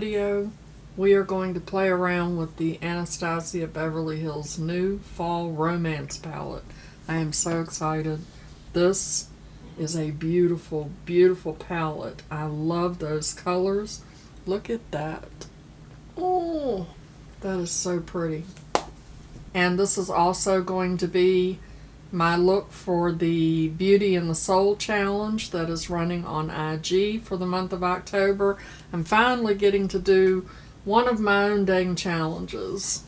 Video, we are going to play around with the Anastasia Beverly Hills new fall romance palette. I am so excited. This is a beautiful, beautiful palette. I love those colors. Look at that. Oh, that is so pretty. And this is also going to be my look for the Beauty and the Soul challenge that is running on IG for the month of October. I'm finally getting to do one of my own dang challenges.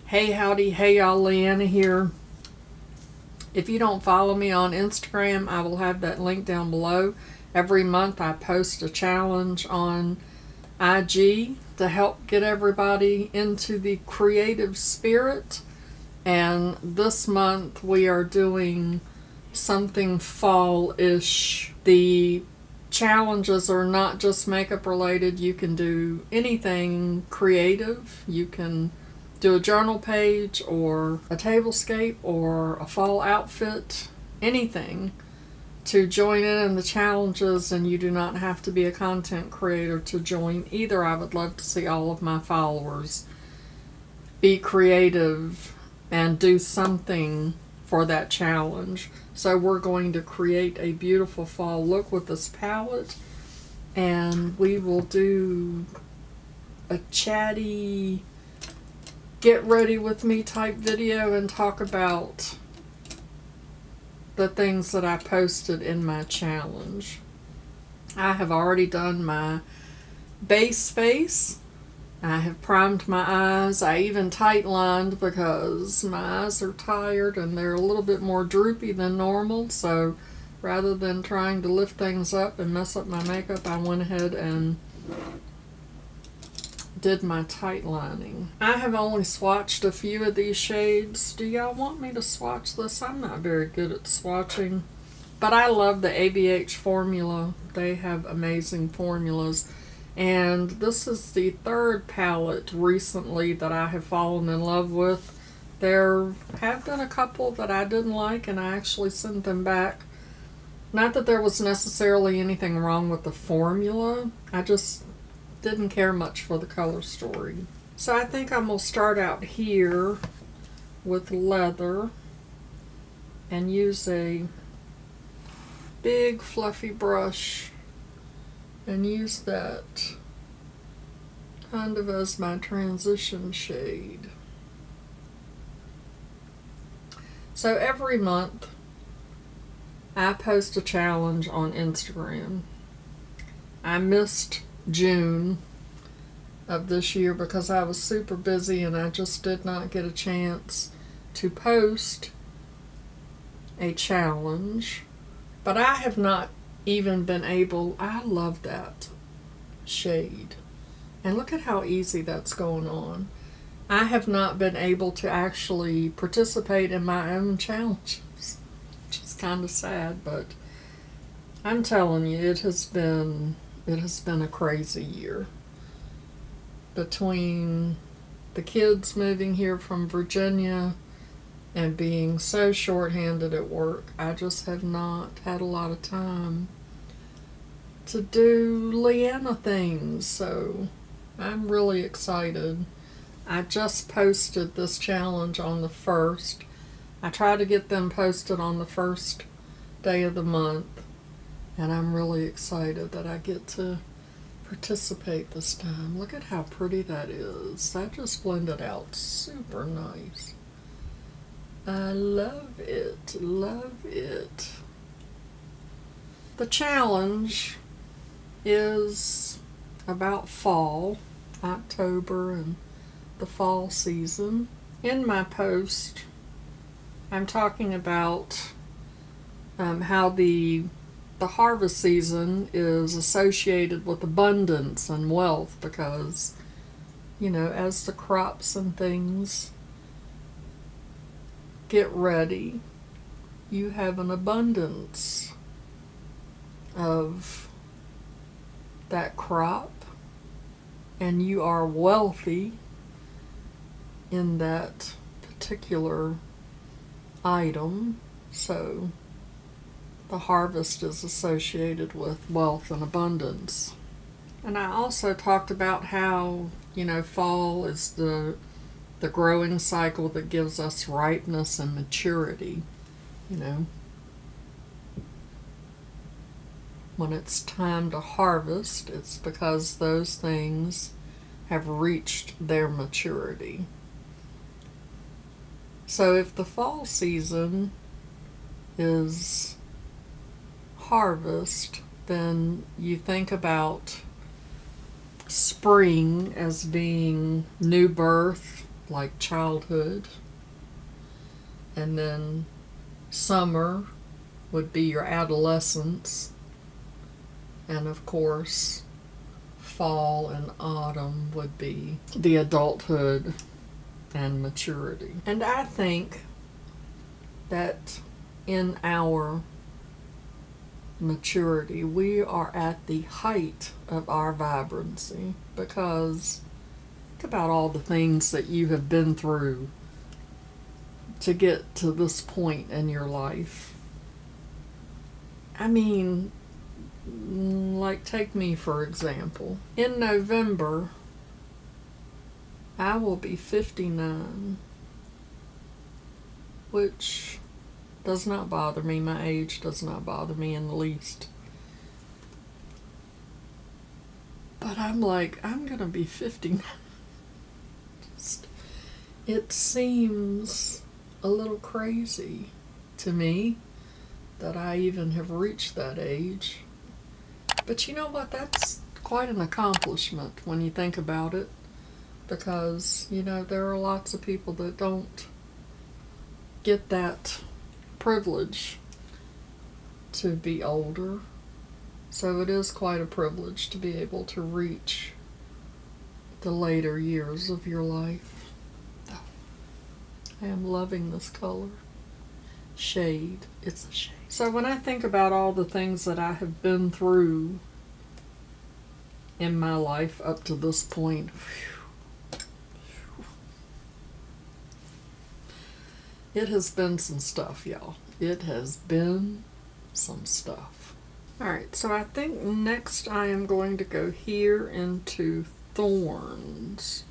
Hey howdy, hey y'all, Leanna here. If you don't follow me on Instagram, I will have that link down below. Every month I post a challenge on IG to help get everybody into the creative spirit. And this month we are doing something fall-ish. The challenges are not just makeup related. You can do anything creative. You can do a journal page or a tablescape or a fall outfit, anything to join in the challenges, and you do not have to be a content creator to join either. I would love to see all of my followers be creative and do something for that challenge. So we're going to create a beautiful fall look with this palette, and we will do a chatty get ready with me type video and talk about the things that I posted in my challenge. I have already done my base face. I have primed my eyes. I even tight lined because my eyes are tired and they're a little bit more droopy than normal. So rather than trying to lift things up and mess up my makeup, I went ahead and did my tight lining. I have only swatched a few of these shades. Do y'all want me to swatch this? I'm not very good at swatching, but I love the ABH formula. They have amazing formulas. And this is the third palette recently that I have fallen in love with. There have been a couple that I didn't like, and I actually sent them back. Not that there was necessarily anything wrong with the formula. I just didn't care much for the color story. So I think I'm going to start out here with leather and use a big fluffy brush and use that kind of as my transition shade. So every month I post a challenge on Instagram. I missed June of this year because I was super busy and I just did not get a chance to post a challenge. But I have not even been able, I love that shade. And look at how easy that's going on. I have not been able to actually participate in my own challenges, which is kind of sad, but I'm telling you, it has been a crazy year. Between the kids moving here from Virginia and being so short-handed at work, I just have not had a lot of time to do Leanna things, so I'm really excited. I just posted this challenge on the 1st. I try to get them posted on the first day of the month, and I'm really excited that I get to participate this time. Look at how pretty that is. That just blended out super nice. I love it, love it. The challenge is about fall, October, and the fall season. In my post, I'm talking about how the harvest season is associated with abundance and wealth because, you know, as the crops and things get ready, you have an abundance of that crop and you are wealthy in that particular item. So the harvest is associated with wealth and abundance. And I also talked about how, you know, fall is the growing cycle that gives us ripeness and maturity, you know. When it's time to harvest, it's because those things have reached their maturity. So if the fall season is harvest, then you think about spring as being new birth, like childhood, and then summer would be your adolescence, and of course fall and autumn would be the adulthood and maturity. And I think that in our maturity we are at the height of our vibrancy, because think about all the things that you have been through to get to this point in your life. I mean, like, take me for example. In November, I will be 59, which does not bother me. My age does not bother me in the least. But I'm like, I'm gonna be 59. It seems a little crazy to me that I even have reached that age. But you know what? That's quite an accomplishment when you think about it, because, you know, there are lots of people that don't get that privilege to be older. So it is quite a privilege to be able to reach the later years of your life. I am loving this color. Shade. It's a shade. So when I think about all the things that I have been through in my life up to this point, it has been some stuff, y'all. It has been some stuff. Alright, so I think next I am going to go here into Thorns.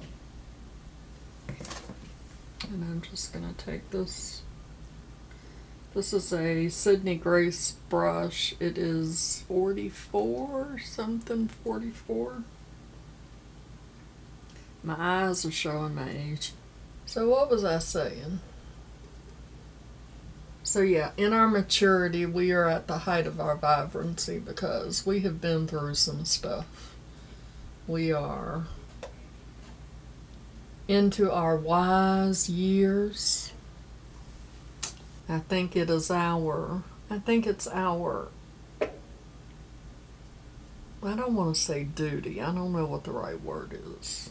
And I'm just going to take this. This is a Sydney Grace brush. It is 44, something 44. My eyes are showing my age. So what was I saying? So yeah, in our maturity, we are at the height of our vibrancy because we have been through some stuff. We are into our wise years. I think it's our, I don't want to say duty, I don't know what the right word is,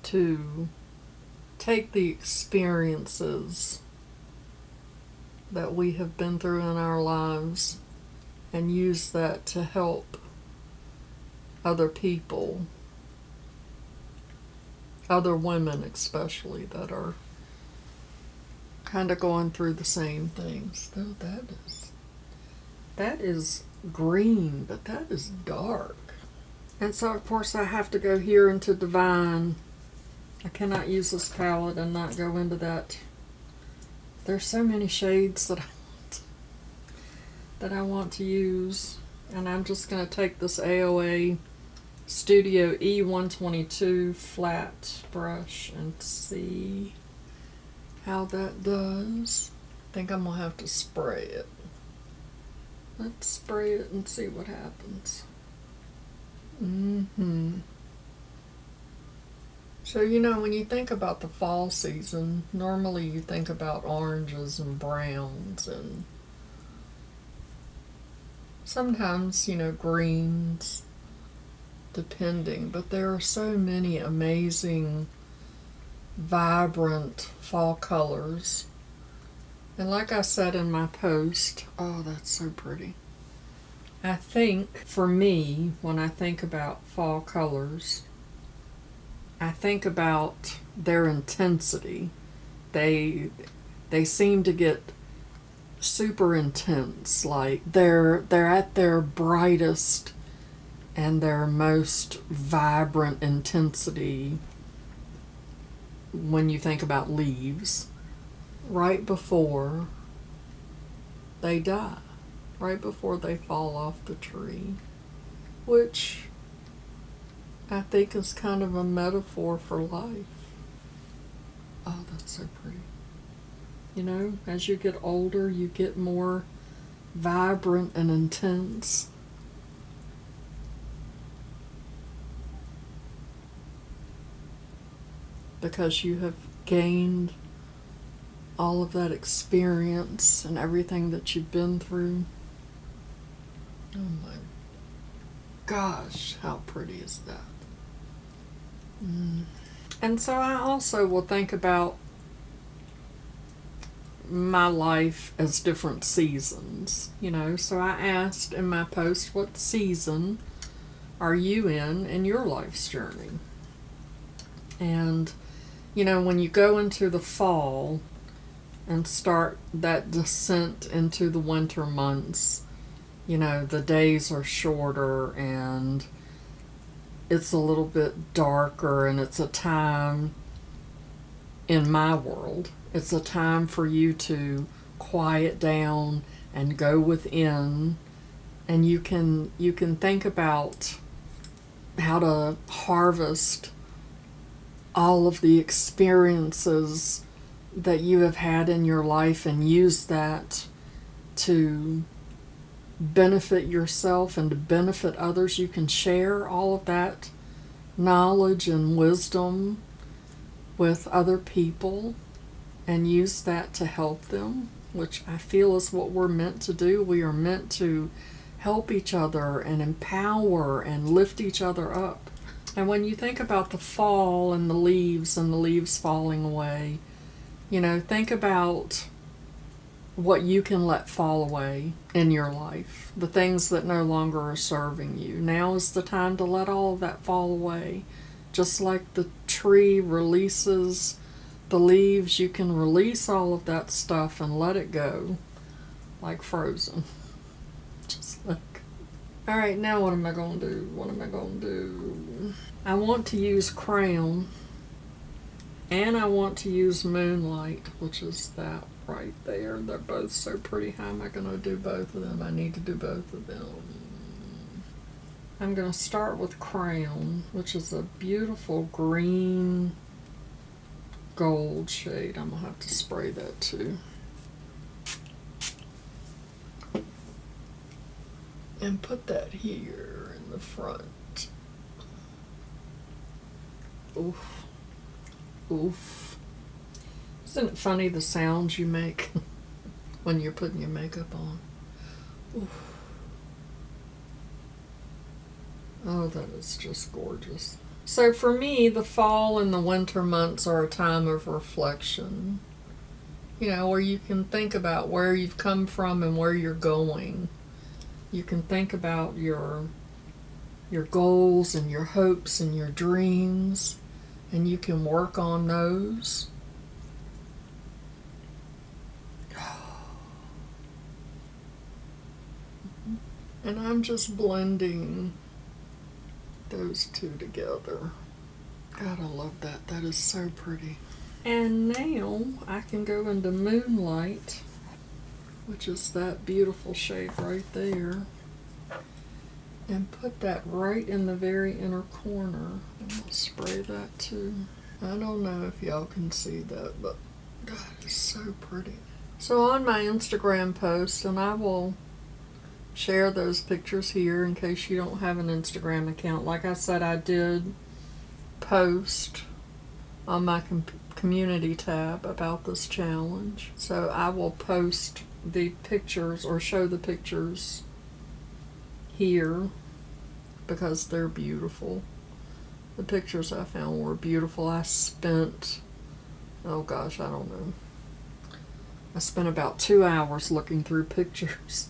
to take the experiences that we have been through in our lives and use that to help other people, other women especially, that are kind of going through the same things. Though that is green, but that is dark. And so of course I have to go here into Divine. I cannot use this palette and not go into that. There's so many shades that I want to use, and I'm just going to take this AOA Studio E122 flat brush and see how that does. I think I'm going to have to spray it. Let's spray it and see what happens. So, you know, when you think about the fall season, normally you think about oranges and browns and sometimes, you know, greens, depending. But there are so many amazing, vibrant fall colors. And like I said in my post, oh, that's so pretty. I think, for me, when I think about fall colors, I think about their intensity. They seem to get super intense, like they're at their brightest and their most vibrant intensity when you think about leaves right before they die, right before they fall off the tree, which I think is kind of a metaphor for life. Oh, that's so pretty. You know, as you get older, you get more vibrant and intense. Because you have gained all of that experience and everything that you've been through. Oh my gosh, how pretty is that? And so I also will think about my life as different seasons, you know. So I asked in my post, what season are you in your life's journey? And, you know, when you go into the fall and start that descent into the winter months, you know, the days are shorter and it's a little bit darker, and it's a time, in my world, it's a time for you to quiet down and go within, and you can think about how to harvest all of the experiences that you have had in your life and use that to benefit yourself and to benefit others. You can share all of that knowledge and wisdom with other people and use that to help them, which I feel is what we're meant to do. We are meant to help each other and empower and lift each other up. And when you think about the fall and the leaves falling away, you know, think about what you can let fall away in your life, the things that no longer are serving you. Now is the time to let all of that fall away. Just like the tree releases the leaves, you can release all of that stuff and let it go, like Frozen. Just like, all right, now what am I going to do? What am I going to do? I want to use Crayon, and I want to use Moonlight, which is that right there. They're both so pretty. How am I going to do both of them? I need to do both of them. I'm going to start with Crayon, which is a beautiful green gold shade. I'm going to have to spray that too. And put that here in the front. Oof. Oof. Isn't it funny the sounds you make when you're putting your makeup on? Oof. Oh, that is just gorgeous. So for me, the fall and the winter months are a time of reflection. You know, where you can think about where you've come from and where you're going. You can think about your goals and your hopes and your dreams, and you can work on those. And I'm just blending those two together. God, I love that. That is so pretty. And now I can go into Moonlight, which is that beautiful shade right there, and put that right in the very inner corner. And I'll spray that too. I don't know if y'all can see that, but that is so pretty. So on my Instagram post, and I will share those pictures here in case you don't have an Instagram account. Like I said, I did post on my community tab about this challenge. So I will post the pictures or show the pictures here because they're beautiful. The pictures I found were beautiful. I spent, oh gosh, I don't know. I spent about 2 hours looking through pictures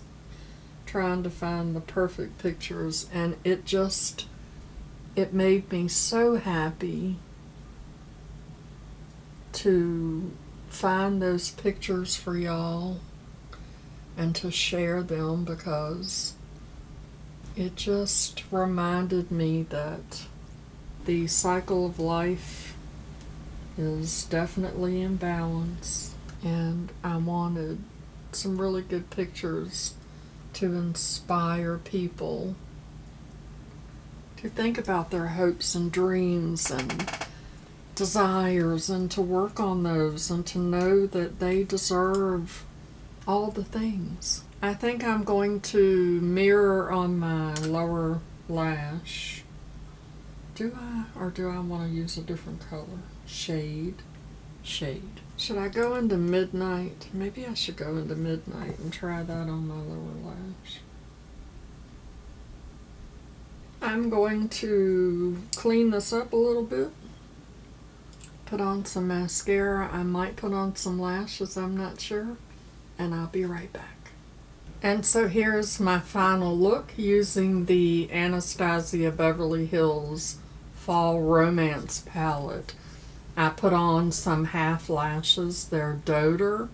trying to find the perfect pictures, and it made me so happy to find those pictures for y'all and to share them, because It just reminded me that the cycle of life is definitely in balance, and I wanted some really good pictures to inspire people to think about their hopes and dreams and desires, and to work on those, and to know that they deserve all the things. I think I'm going to mirror on my lower lash. Do I? Or do I want to use a different color? Shade. Should I go into midnight? Maybe I should go into midnight and try that on my lower lash. I'm going to clean this up a little bit. Put on some mascara. I might put on some lashes, I'm not sure. And I'll be right back. And so here's my final look using the Anastasia Beverly Hills Fall Romance palette. I put on some half lashes. They're DAODER.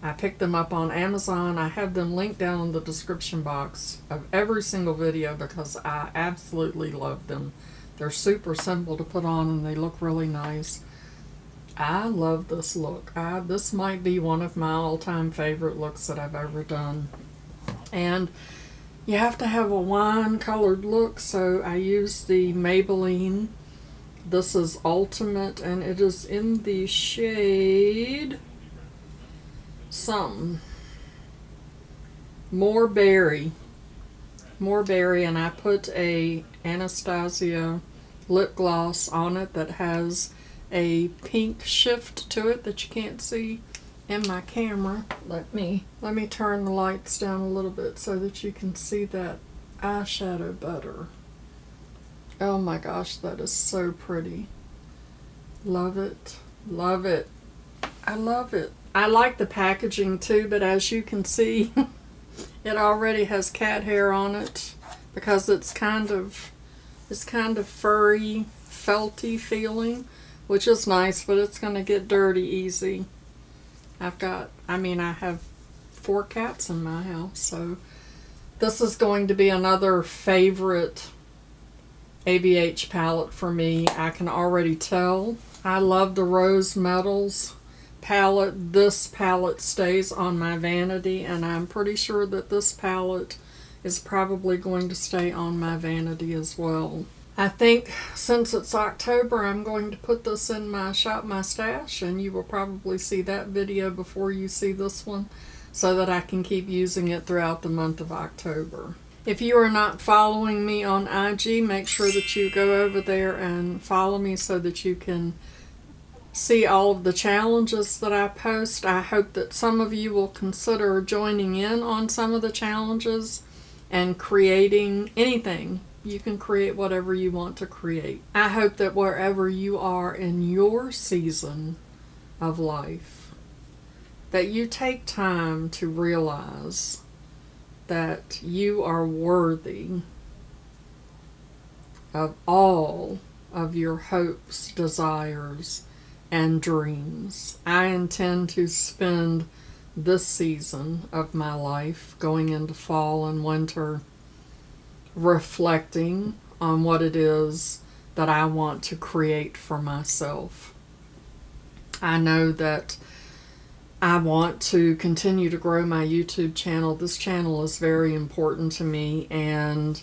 I picked them up on Amazon. I have them linked down in the description box of every single video because I absolutely love them. They're super simple to put on and they look really nice. I love this look. This might be one of my all-time favorite looks that I've ever done. And you have to have a wine-colored look, so I used the Maybelline. This is Ultimate, and it is in the shade More Berry, and I put a Anastasia lip gloss on it that has a pink shift to it that you can't see in my camera. Let me turn the lights down a little bit so that you can see that eyeshadow better. Oh my gosh, that is so pretty. Love it. Love it. I love it. I like the packaging too, but as you can see, it already has cat hair on it because it's kind of furry, felty feeling, which is nice, but it's going to get dirty easy. I have 4 cats in my house, so this is going to be another favorite ABH palette for me. I can already tell. I love the Rose Metals palette. This palette stays on my vanity, and I'm pretty sure that this palette is probably going to stay on my vanity as well. I think since it's October, I'm going to put this in my Shop My Stash, and you will probably see that video before you see this one, so that I can keep using it throughout the month of October. If you are not following me on IG, make sure that you go over there and follow me so that you can see all of the challenges that I post. I hope that some of you will consider joining in on some of the challenges and creating anything. You can create whatever you want to create. I hope that wherever you are in your season of life, that you take time to realize that you are worthy of all of your hopes, desires, and dreams. I intend to spend this season of my life, going into fall and winter, reflecting on what it is that I want to create for myself. I know that I want to continue to grow my YouTube channel. This channel is very important to me, and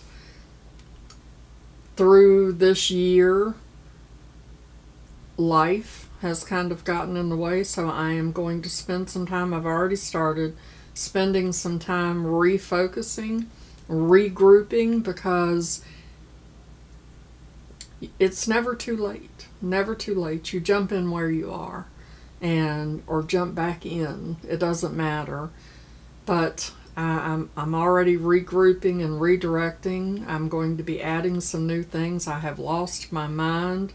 through this year, life has kind of gotten in the way, so I am going to spend some time, I've already started spending some time refocusing, regrouping, because it's never too late. Never too late. You jump in where you are, or jump back in. It doesn't matter. But I'm already regrouping and redirecting. I'm going to be adding some new things. I have lost my mind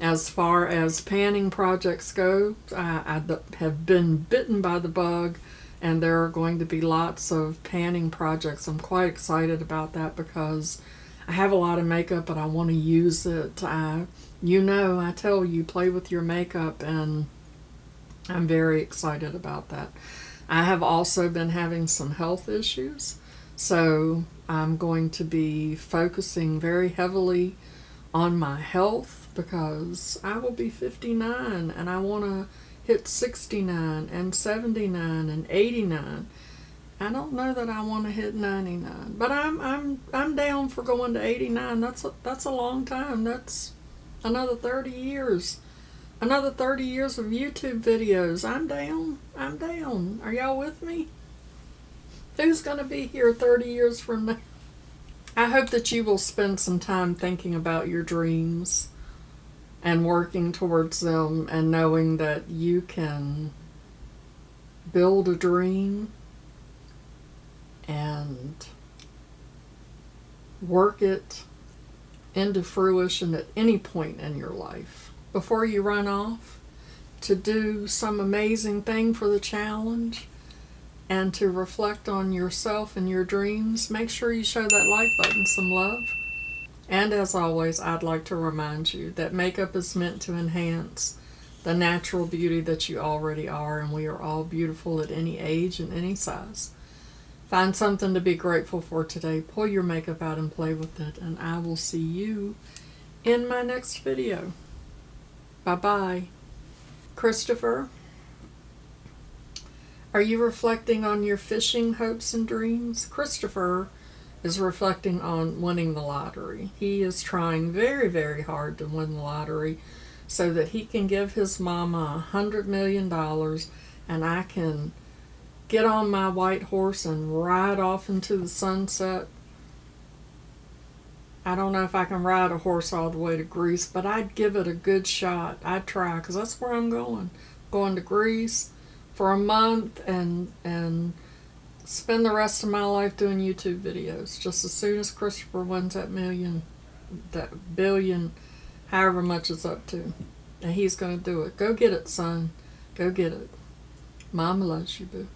as far as panning projects go. I have been bitten by the bug, and there are going to be lots of panning projects. I'm quite excited about that because I have a lot of makeup and I want to use it. I tell you, play with your makeup, and I'm very excited about that. I have also been having some health issues, So I'm going to be focusing very heavily on my health because I will be 59 and I want to hit 69 and 79 and 89. I don't know that I want to hit 99, but I'm down for going to 89. That's a long time. That's another 30 years. Another 30 years of YouTube videos. I'm down. I'm down. Are y'all with me? Who's going to be here 30 years from now? I hope that you will spend some time thinking about your dreams and working towards them and knowing that you can build a dream and work it into fruition at any point in your life. Before you run off to do some amazing thing for the challenge and to reflect on yourself and your dreams, make sure you show that like button some love. And as always, I'd like to remind you that makeup is meant to enhance the natural beauty that you already are, and we are all beautiful at any age and any size. Find something to be grateful for today. Pull your makeup out and play with it, and I will see you in my next video. Bye-bye. Christopher, are you reflecting on your fishing hopes and dreams? Christopher is reflecting on winning the lottery. He is trying very, very hard to win the lottery so that he can give his mama $100 million and I can get on my white horse and ride off into the sunset. I don't know if I can ride a horse all the way to Greece, but I'd give it a good shot. I'd try, because that's where I'm going. Going to Greece for a month and spend the rest of my life doing YouTube videos. Just as soon as Christopher wins that billion, however much it's up to. And he's going to do it. Go get it, son. Go get it. Mama loves you, boo.